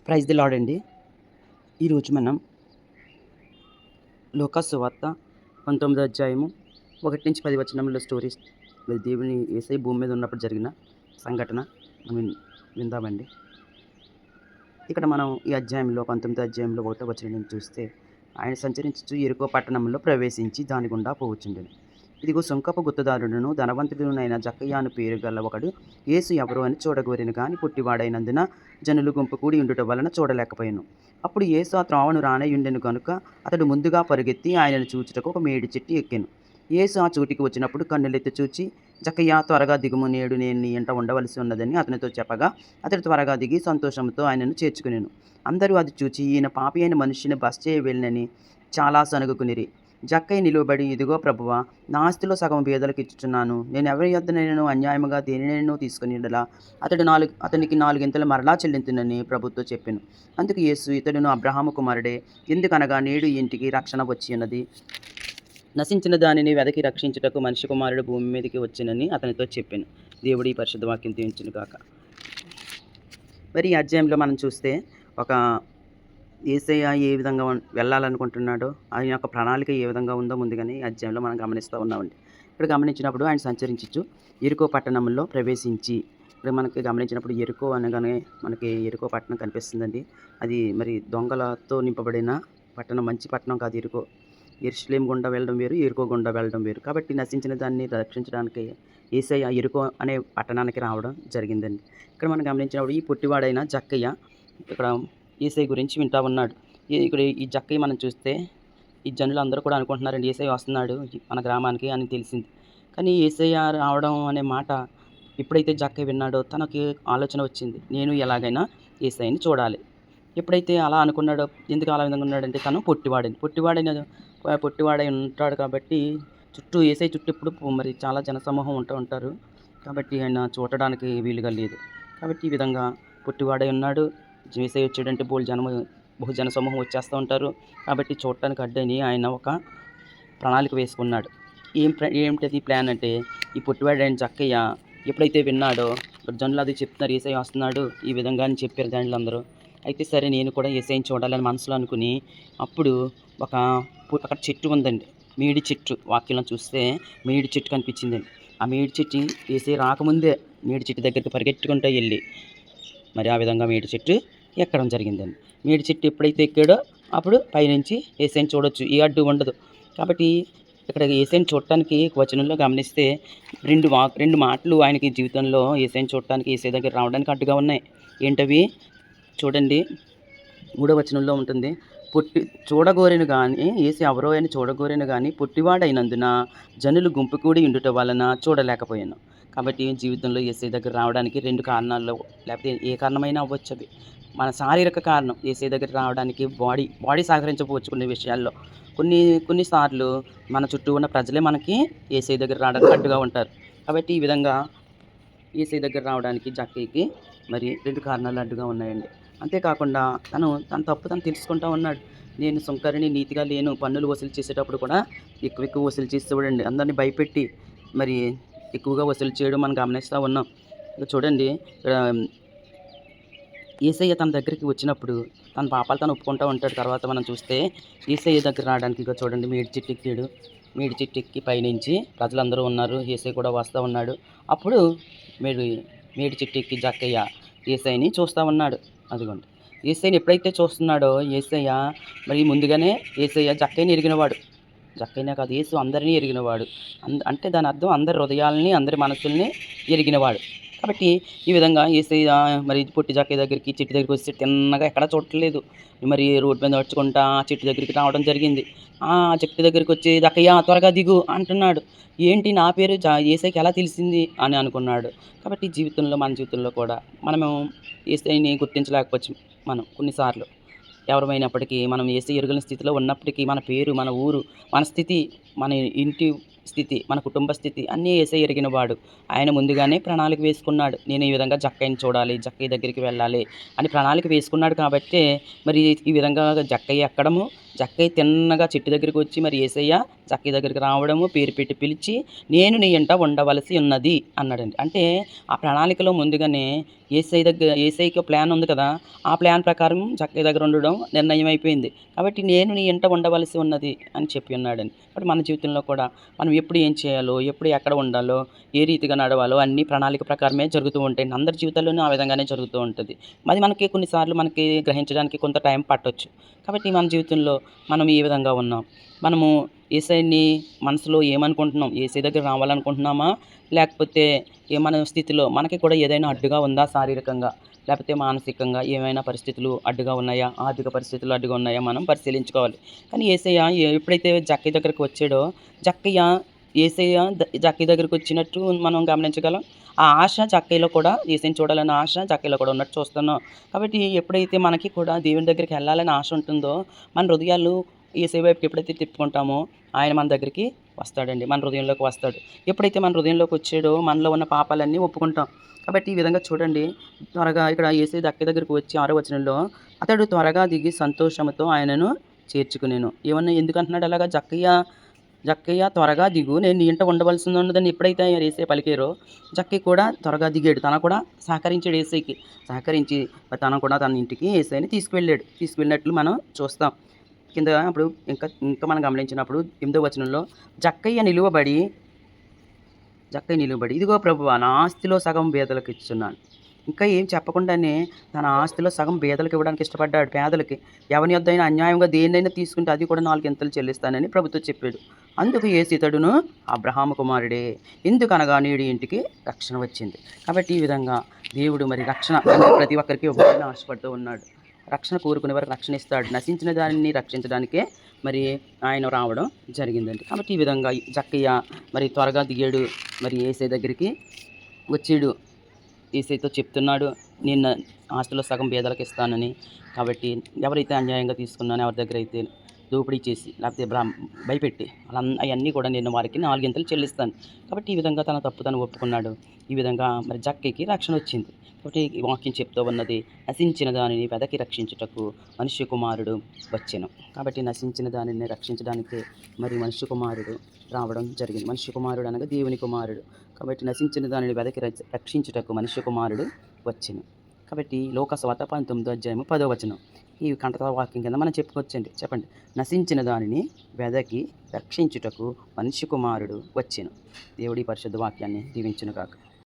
Praise the lord అండి. ఈరోజు మనం లూకా సువార్త 19వ అధ్యాయము 1-10 వచనంలో స్టోరీస్ మరి దేవుని యేసయ్య భూమి మీద ఉన్నప్పుడు జరిగిన సంఘటన మనం విందామండి. ఇక్కడ మనం ఈ అధ్యాయంలో 19వ అధ్యాయంలో 1వ వచనం నుంచి చూస్తే, ఆయన సంచరించుచు యెరికో పట్టణంలో ప్రవేశించి దాని గుండా పోవుచుండెను. ఇదిగో సుంకపు గుత్తదారుడును ధనవంతుడునైన జక్కయ్య అను పేరు గల ఒకడు యేసు ఎవరు అని చూడగోరెను గాని పుట్టివాడైనందున జనులు గుంపు కూడి ఉండుట వలన చూడలేకపోయాను. అప్పుడు యేసు ఆ త్రోవను రానయ్యుండెను గనుక అతడు ముందుగా పరుగెత్తి ఆయనను చూచుటకు ఒక మేడి చెట్టు ఎక్కెను. యేసు ఆ చోటికి వచ్చినప్పుడు కన్నులెత్తి చూచి, జక్కయ్య త్వరగా దిగుము, నేడు నేను నీ ఇంట ఉండవలసి ఉన్నదని అతనితో చెప్పగా అతడు త్వరగా దిగి సంతోషంతో ఆయనను చేర్చుకునేను. అందరూ అది చూచి ఈయన పాపి అయిన మనిషిని బస చేయవలెనని చాలా సనుగుకునిరి. జక్కయ్య నిలువబడి, ఇదిగో ప్రభువా, నా ఆస్తిలో సగం బీదలకు ఇచ్చుచున్నాను. నేను ఎవరి యొద్దనైనను అన్యాయముగా దేనినైనను తీసుకొనియెడల అతనికి నాలుగింతలు మరలా చెల్లింతునని ప్రభుతో చెప్పెను. అందుకు యేసు, ఇతడును అబ్రహాము కుమారుడే, ఎందుకనగా నేడు ఈ ఇంటికి రక్షణ వచ్చి ఉన్నది. నశించిన దానిని వెదకి రక్షించుటకు మనిషి కుమారుడు భూమి మీదకి వచ్చినని అతనితో చెప్పాను. దేవుడి ఈ పరిశుద్ధ వాక్యం దీవించును గాక. మరి ఈ అధ్యాయంలో మనం చూస్తే ఒక యేసయ్య ఏ విధంగా వెళ్ళాలనుకుంటున్నాడో, ఆయన యొక్క ప్రణాళిక ఏ విధంగా ఉందో ముందుగానే ఈ అధ్యాయంలో మనం గమనిస్తూ ఉన్నామండి. ఇక్కడ గమనించినప్పుడు ఆయన సంచరించుచు యెరికో పట్టణంలో ప్రవేశించి, ఇక్కడ మనకి గమనించినప్పుడు యెరికో అనగానే మనకి యెరికో పట్టణం కనిపిస్తుందండి. అది మరి దొంగలతో నింపబడిన పట్టణం, మంచి పట్టణం కాదు యెరికో. యెరూషలేము గుండా వెళ్ళడం వేరు, యెరికో గుండా వెళ్ళడం వేరు. కాబట్టి నశించిన దాన్ని రక్షించడానికి యేసయ్య యెరికో అనే పట్టణానికి రావడం జరిగిందండి. ఇక్కడ మనం గమనించినప్పుడు ఈ పొట్టివాడైన జక్కయ్య ఇక్కడ యేసయ్య గురించి వింటా ఉన్నాడు. ఇక్కడ ఈ జక్కయ్య మనం చూస్తే ఈ జనులు అందరూ కూడా అనుకుంటున్నారండి యేసయ్య వస్తున్నాడు మన గ్రామానికి అని తెలిసింది. కానీ యేసయ్య రావడం అనే మాట ఎప్పుడైతే జక్కయ్య విన్నాడో తనకి ఆలోచన వచ్చింది, నేను ఎలాగైనా యేసయ్యని చూడాలి. ఎప్పుడైతే అలా అనుకున్నాడో, ఎందుకు అలా విధంగా ఉన్నాడంటే తను పొట్టివాడై ఉంటాడు కాబట్టి యేసయ్య చుట్టూ ఇప్పుడు మరి చాలా జనసమూహం ఉంటారు. కాబట్టి ఆయన చూడడానికి వీలుగా లేదు. కాబట్టి ఈ విధంగా పొట్టివాడై ఉన్నాడు. యేసయ్య వచ్చాడంటే బహుజన సమూహం వచ్చేస్తూ ఉంటారు. కాబట్టి చూడటానికి అడ్డని ఆయన ఒక ప్రణాళిక వేసుకున్నాడు. ఏమిటది ప్లాన్ అంటే, ఈ పొట్టివాడైన జక్కయ్య ఎప్పుడైతే విన్నాడో, జనులు అది చెప్తున్నారు యేసయ్య వస్తున్నాడు ఈ విధంగా అని చెప్పారు జనులు అందరూ. అయితే సరే నేను కూడా యేసయ్యని చూడాలని మనసులో అనుకుని, అప్పుడు అక్కడ చెట్టు ఉందండి, మేడి చెట్టు. వాక్యంలో చూస్తే మేడి చెట్టు కనిపించిందండి. ఆ మేడి చెట్టు యేసయ్య రాకముందే మేడి చెట్టు దగ్గరికి పరిగెట్టుకుంటూ వెళ్ళి మరి ఆ విధంగా మేడి చెట్టు ఎక్కడం జరిగిందండి. మేడి చెట్టు ఎప్పుడైతే ఎక్కాడో అప్పుడు పైనుంచి యేసయ్యని చూడొచ్చు, ఏ అడ్డు ఉండదు. కాబట్టి ఇక్కడ యేసయ్యని చూడటానికి వచనంలో గమనిస్తే రెండు మాటలు ఆయనకి జీవితంలో యేసయ్యని చూడటానికి, యేసయ్య దగ్గర రావడానికి అడ్డుగా ఉన్నాయి. ఏంటవి చూడండి. 3వ వచనంలో ఉంటుంది, చూడగోరెను కానీ యేసు ఎవరో అని చూడగోరెను కానీ పుట్టివాడైనందున జనులు గుంపు కూడి ఉండుట వలన చూడలేకపోయాను. కాబట్టి జీవితంలో యేసయ్య దగ్గర రావడానికి 2 కారణాల్లో, లేకపోతే ఏ కారణమైనా అవ్వచ్చు. అవి మన శారీరక కారణం యేసయ్య దగ్గర రావడానికి బాడీ సహకరించకపోవచ్చు కొన్ని విషయాల్లో. కొన్నిసార్లు మన చుట్టూ ఉన్న ప్రజలే మనకి యేసయ్య దగ్గర రావడానికి అడ్డుగా ఉంటారు. కాబట్టి ఈ విధంగా యేసయ్య దగ్గర రావడానికి జక్కయ్యకి మరి 2 కారణాలు అడ్డుగా ఉన్నాయండి. అంతేకాకుండా తన తప్పు తను తెలుసుకుంటూ ఉన్నాడు. నేను సుంకరిని, నీతిగా లేను. పన్నులు వసూలు చేసేటప్పుడు కూడా ఎక్కువ వసూలు చేసేవాడండి. అందరినీ భయపెట్టి మరి ఎక్కువగా వసూలు చేయడం మనం గమనిస్తూ ఉన్నాం. ఇక చూడండి, ఇక్కడ యేసయ్య తన దగ్గరికి వచ్చినప్పుడు తన పాపాలు తను ఒప్పుకుంటూ ఉంటాడు. తర్వాత మనం చూస్తే యేసయ్య దగ్గర రావడానికి ఇక చూడండి, మేడి చెట్టు ఎక్కాడు. మేడి చెట్టు ఎక్కి పైనుంచి ప్రజలందరూ ఉన్నారు, యేసయ్య కూడా వస్తూ ఉన్నాడు. అప్పుడు మేడి చెట్టు ఎక్కి జక్కయ్య యేసయ్యని చూస్తూ ఉన్నాడు. అదిగోండి, యేసయ్యని ఎప్పుడైతే చూస్తున్నాడో యేసయ్య మరి ముందుగానే యేసయ్య జక్కయ్యని ఎరిగినవాడు. జక్కయ్యనే కాదు, యేసు అందరినీ ఎరిగినవాడు. అంటే దాని అర్థం అందరి హృదయాలని, అందరి మనసుల్ని ఎరిగినవాడు. కాబట్టి ఈ విధంగా యేసయ్య మరి పొట్టి జక్కయ్య దగ్గరికి, చెట్టు దగ్గరికి వచ్చి తిన్నగా ఎక్కడా చూడట్లేదు. మరి రోడ్డు మీద నడుచుకుంటా చెట్టు దగ్గరికి రావడం జరిగింది. ఆ చెట్టు దగ్గరికి వచ్చి, జక్కయ్య త్వరగా దిగు అంటున్నాడు. ఏంటి నా పేరు యేసయ్యకి ఎలా తెలిసింది అని అనుకున్నాడు. కాబట్టి మన జీవితంలో కూడా మనము యేసయ్యని గుర్తించలేకపోవచ్చు. మనం కొన్నిసార్లు ఎవరమైనప్పటికీ మనం యేసయ్య ఎరుగని స్థితిలో ఉన్నప్పటికీ మన పేరు, మన ఊరు, మన స్థితి, మన ఇంటి స్థితి, మన కుటుంబ స్థితి అన్నీ యేసయ్య ఎరిగినవాడు. ఆయన ముందుగానే ప్రణాళిక వేసుకున్నాడు. నేను ఈ విధంగా జక్కయ్యని చూడాలి, జక్కయ్య దగ్గరికి వెళ్ళాలి అని ప్రణాళిక వేసుకున్నాడు. కాబట్టే మరి ఈ విధంగా జక్కయ్య ఎక్కడము, జక్కయ్య తిన్నగా చెట్టు దగ్గరికి వచ్చి మరి యేసయ్య చక్కయ్య దగ్గరికి రావడము, పేరు పెట్టి పిలిచి నేను నీ ఇంట ఉండవలసి ఉన్నది అన్నాడండి. అంటే ఆ ప్రణాళికలో ముందుగానే యేసయ్యకి ప్లాన్ ఉంది కదా! ఆ ప్లాన్ ప్రకారం చక్కయ్య దగ్గర ఉండడం నిర్ణయం అయిపోయింది. కాబట్టి నేను నీ ఇంట ఉండవలసి ఉన్నది అని చెప్పి ఉన్నాడండి. కాబట్టి మన జీవితంలో కూడా మనం ఎప్పుడు ఏం చేయాలో, ఎప్పుడు ఎక్కడ ఉండాలో, ఏ రీతిగా నడవాలో అన్నీ ప్రణాళిక ప్రకారమే జరుగుతూ ఉంటాయండి. అందరి జీవితాల్లోనూ ఆ విధంగానే జరుగుతూ ఉంటది. అది మనకి కొన్నిసార్లు మనకి గ్రహించడానికి కొంత టైం పట్టొచ్చు. కాబట్టి మన జీవితంలో మనం ఏ విధంగా ఉన్నాం? మనము యేసయ్యని మనసులో ఏమనుకుంటున్నాం? యేసయ్య దగ్గర రావాలనుకుంటున్నామా? లేకపోతే మన స్థితిలో మనకి కూడా ఏదైనా అడ్డుగా ఉందా శారీరకంగా? లేకపోతే మానసికంగా ఏమైనా పరిస్థితులు అడ్డుగా ఉన్నాయా? ఆర్థిక పరిస్థితులు అడ్డుగా ఉన్నాయా? మనం పరిశీలించుకోవాలి. కానీ యేసయ్య ఎప్పుడైతే జక్కయ్య దగ్గరికి వచ్చాడో, జక్కయ్య జక్కయ్య దగ్గరికి వచ్చినట్టు మనం గమనించగలం. ఆ ఆశ జక్కయ్యలో కూడా యేసయ్యని చూడాలన్న ఆశ జక్కయ్యలో కూడా ఉన్నట్టు చూస్తున్నాం. కాబట్టి ఎప్పుడైతే మనకి కూడా దేవుని దగ్గరికి వెళ్ళాలని ఆశ ఉంటుందో, మన హృదయాలు యేసయ్య వైపుకి ఎప్పుడైతే తిప్పుకుంటామో, ఆయన మన దగ్గరికి వస్తాడండి. మన హృదయంలోకి వస్తాడు. ఎప్పుడైతే మన హృదయంలోకి వచ్చాడో, మనలో ఉన్న పాపాలన్నీ ఒప్పుకుంటాం. కాబట్టి ఈ విధంగా చూడండి, త్వరగా ఇక్కడ యేసయ్య జక్కయ్య దగ్గరికి వచ్చి 6వ వచనంలో, అతడు త్వరగా దిగి సంతోషముతో ఆయనను చేర్చుకొనెను. ఎందుకంటున్నాడు అలాగా? జక్కయ్య త్వరగా దిగు, నేను నీ ఇంట ఉండవలసినదని ఎప్పుడైతే యేసయ్య పలికారో, జక్కయ్య కూడా త్వరగా దిగాడు. తను కూడా సహకరించాడు యేసయ్యకి. సహకరించి తను కూడా తన ఇంటికి యేసయ్యని తీసుకువెళ్ళినట్లు మనం చూస్తాం. కింద అప్పుడు ఇంకా మనం గమనించినప్పుడు 8వ వచనంలో, జక్కయ్య నిలువబడి, ఇదిగో ప్రభువా, నా ఆస్తిలో సగం బీదలకు ఇచ్చుచున్నాను. ఇంకా ఏం చెప్పకుండానే తన ఆస్తిలో సగం బీదలకు ఇవ్వడానికి ఇష్టపడ్డాడు. పేదలకి ఎవని యొద్దైనా అన్యాయంగా దేన్నైనా తీసుకుంటే అది కూడా 4 ఇంతలు చెల్లిస్తానని ప్రభుతో చెప్పాడు. అందుకు యేసు ఇతడును అబ్రహాము కుమారుడే, ఎందుకనగా నేడు ఇంటికి రక్షణ వచ్చింది. కాబట్టి ఈ విధంగా దేవుడు మరి రక్షణ ప్రతి ఒక్కరికి ఇవ్వాలని ఆశపడుతూ ఉన్నాడు. రక్షణ కోరుకునే వారికి రక్షణ ఇస్తాడు. నశించిన దానిని రక్షించడానికే మరి ఆయన రావడం జరిగిందండి. కాబట్టి ఈ విధంగా జక్కయ్య మరి త్వరగా దిగాడు. మరి యేసయ్య దగ్గరికి వచ్చాడు. యేసయ్యతో చెప్తున్నాడు, నేను ఆస్తిలో సగం బీదలకు ఇస్తానని. కాబట్టి ఎవరైతే అన్యాయంగా తీసుకున్నానో, ఎవరి దగ్గర అయితే దోపిడీ చేసి లేకపోతే భయపెట్టి అవన్నీ కూడా నేను వారికి 4 ఇంతలు చెల్లిస్తాను. కాబట్టి ఈ విధంగా తన తప్పు తను ఒప్పుకున్నాడు. ఈ విధంగా మరి జక్కయ్యకి రక్షణ వచ్చింది. కాబట్టి ఈ వాక్యం చెప్తూ ఉన్నది, నశించిన దానిని వెదకి రక్షించుటకు మనుష్య కుమారుడు వచ్చెను. కాబట్టి నశించిన దానిని రక్షించడానికి మరి మనుష్య కుమారుడు రావడం జరిగింది. మనుష్య కుమారుడు అనగా దేవుని కుమారుడు. కాబట్టి నశించిన దానిని వెదకి రక్షించుటకు మనుష్య కుమారుడు వచ్చెను. కాబట్టి లోకసువార్త 19వ అధ్యాయము 10వ వచనం. ఈ కంటత వాక్యం కింద మనం చెప్పుకోవచ్చండి. చెప్పండి. నశించిన దానిని వెదకి రక్షించుటకు మనుష్య కుమారుడు వచ్చెను. దేవుడి పరిశుద్ధ వాక్యాన్ని దీవించును గాక.